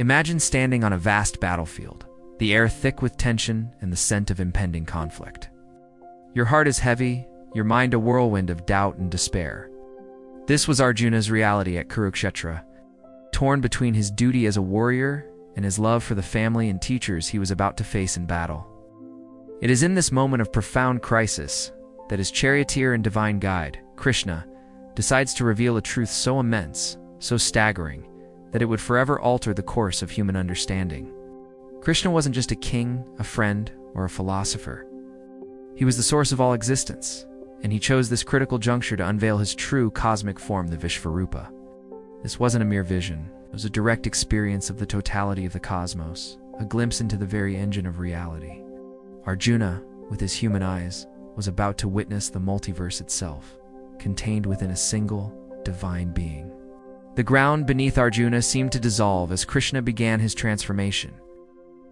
Imagine standing on a vast battlefield, the air thick with tension and the scent of impending conflict. Your heart is heavy, your mind a whirlwind of doubt and despair. This was Arjuna's reality at Kurukshetra, torn between his duty as a warrior and his love for the family and teachers he was about to face in battle. It is in this moment of profound crisis that his charioteer and divine guide, Krishna, decides to reveal a truth so immense, so staggering, that it would forever alter the course of human understanding. Krishna wasn't just a king, a friend, or a philosopher. He was the source of all existence, and he chose this critical juncture to unveil his true cosmic form, the Vishvarupa. This wasn't a mere vision. It was a direct experience of the totality of the cosmos, a glimpse into the very engine of reality. Arjuna, with his human eyes, was about to witness the multiverse itself, contained within a single, divine being. The ground beneath Arjuna seemed to dissolve as Krishna began his transformation.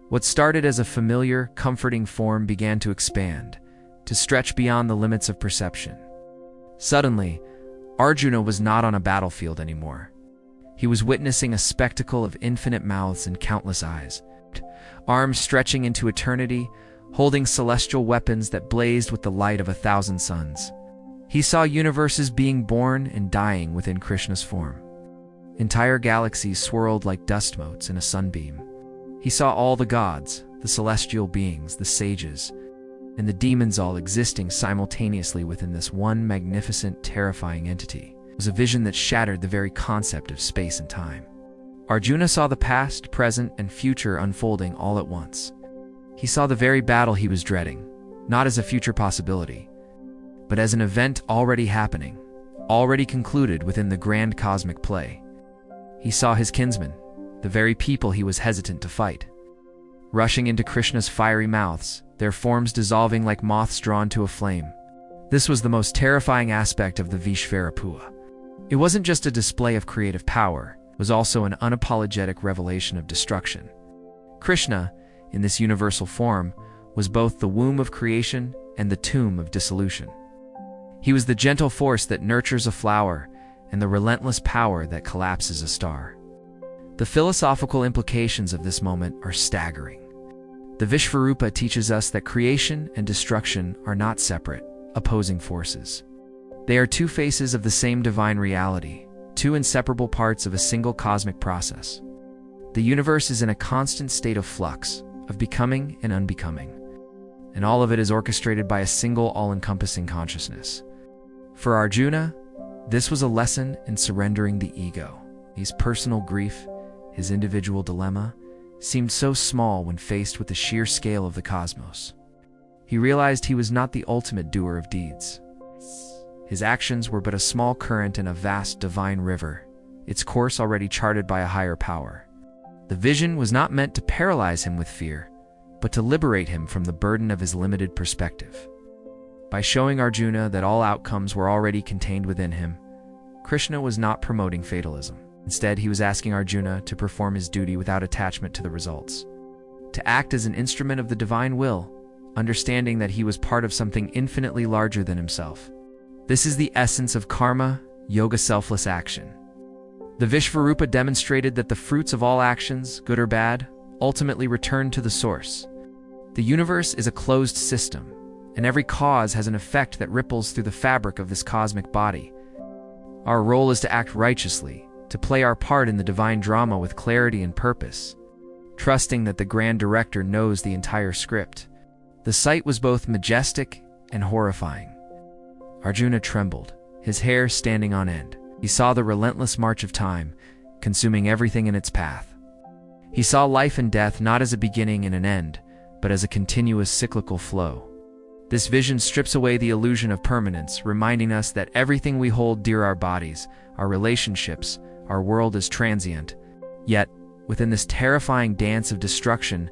What started as a familiar, comforting form began to expand, to stretch beyond the limits of perception. Suddenly, Arjuna was not on a battlefield anymore. He was witnessing a spectacle of infinite mouths and countless eyes, arms stretching into eternity, holding celestial weapons that blazed with the light of 1,000 suns. He saw universes being born and dying within Krishna's form. Entire galaxies swirled like dust motes in a sunbeam. He saw all the gods, the celestial beings, the sages, and the demons all existing simultaneously within this one magnificent, terrifying entity. It was a vision that shattered the very concept of space and time. Arjuna saw the past, present, and future unfolding all at once. He saw the very battle he was dreading, not as a future possibility, but as an event already happening, already concluded within the grand cosmic play. He saw his kinsmen, the very people he was hesitant to fight, rushing into Krishna's fiery mouths, their forms dissolving like moths drawn to a flame. This was the most terrifying aspect of the Vishvarupa. It wasn't just a display of creative power, it was also an unapologetic revelation of destruction. Krishna, in this universal form, was both the womb of creation and the tomb of dissolution. He was the gentle force that nurtures a flower and the relentless power that collapses a star. The philosophical implications of this moment are staggering. The Vishvarupa teaches us that creation and destruction are not separate, opposing forces. They are two faces of the same divine reality, two inseparable parts of a single cosmic process. The universe is in a constant state of flux, of becoming and unbecoming, and all of it is orchestrated by a single all-encompassing consciousness. For Arjuna, this was a lesson in surrendering the ego. His personal grief, his individual dilemma, seemed so small when faced with the sheer scale of the cosmos. He realized he was not the ultimate doer of deeds. His actions were but a small current in a vast divine river, its course already charted by a higher power. The vision was not meant to paralyze him with fear, but to liberate him from the burden of his limited perspective. By showing Arjuna that all outcomes were already contained within him, Krishna was not promoting fatalism. Instead, he was asking Arjuna to perform his duty without attachment to the results, to act as an instrument of the divine will, understanding that he was part of something infinitely larger than himself. This is the essence of karma, yoga, selfless action. The Vishvarupa demonstrated that the fruits of all actions, good or bad, ultimately return to the source. The universe is a closed system, and every cause has an effect that ripples through the fabric of this cosmic body. Our role is to act righteously, to play our part in the divine drama with clarity and purpose, trusting that the grand director knows the entire script. The sight was both majestic and horrifying. Arjuna trembled, his hair standing on end. He saw the relentless march of time, consuming everything in its path. He saw life and death not as a beginning and an end, but as a continuous cyclical flow. This vision strips away the illusion of permanence, reminding us that everything we hold dear, our bodies, our relationships, our world, is transient. Yet, within this terrifying dance of destruction,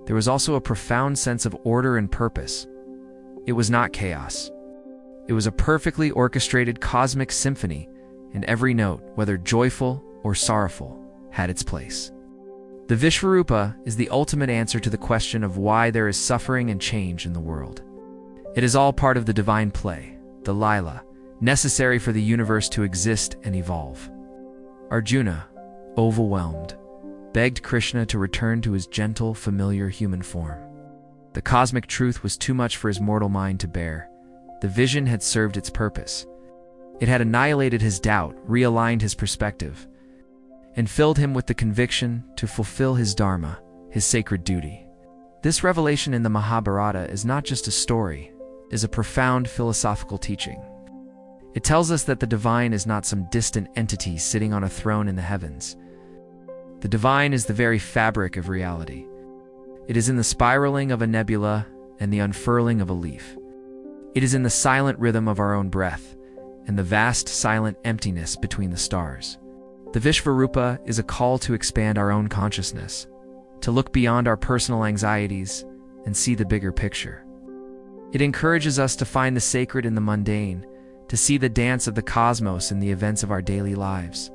there was also a profound sense of order and purpose. It was not chaos. It was a perfectly orchestrated cosmic symphony, and every note, whether joyful or sorrowful, had its place. The Vishvarupa is the ultimate answer to the question of why there is suffering and change in the world. It is all part of the divine play, the Lila, necessary for the universe to exist and evolve. Arjuna, overwhelmed, begged Krishna to return to his gentle, familiar human form. The cosmic truth was too much for his mortal mind to bear. The vision had served its purpose. It had annihilated his doubt, realigned his perspective, and filled him with the conviction to fulfill his dharma, his sacred duty. This revelation in the Mahabharata is not just a story, it is a profound philosophical teaching. It tells us that the divine is not some distant entity sitting on a throne in the heavens. The divine is the very fabric of reality. It is in the spiraling of a nebula and the unfurling of a leaf. It is in the silent rhythm of our own breath and the vast silent emptiness between the stars. The Vishvarupa is a call to expand our own consciousness, to look beyond our personal anxieties and see the bigger picture. It encourages us to find the sacred in the mundane, to see the dance of the cosmos in the events of our daily lives.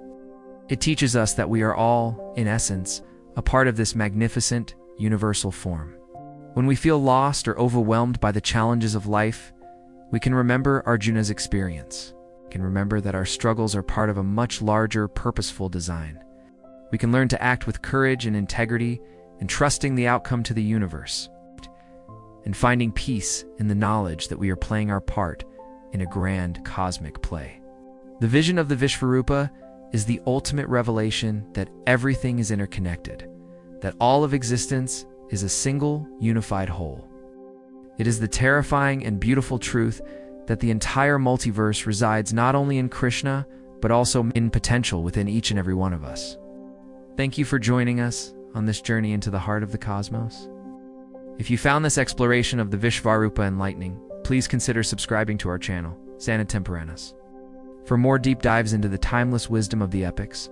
It teaches us that we are all, in essence, a part of this magnificent, universal form. When we feel lost or overwhelmed by the challenges of life, we can remember Arjuna's experience. We can remember that our struggles are part of a much larger, purposeful design. We can learn to act with courage and integrity, entrusting the outcome to the universe, and finding peace in the knowledge that we are playing our part in a grand cosmic play. The vision of the Vishvarupa is the ultimate revelation that everything is interconnected, that all of existence is a single, unified whole. It is the terrifying and beautiful truth that the entire multiverse resides not only in Krishna, but also in potential within each and every one of us. Thank you for joining us on this journey into the heart of the cosmos. If you found this exploration of the Vishvarupa enlightening, please consider subscribing to our channel, Sana Temperanas, for more deep dives into the timeless wisdom of the epics.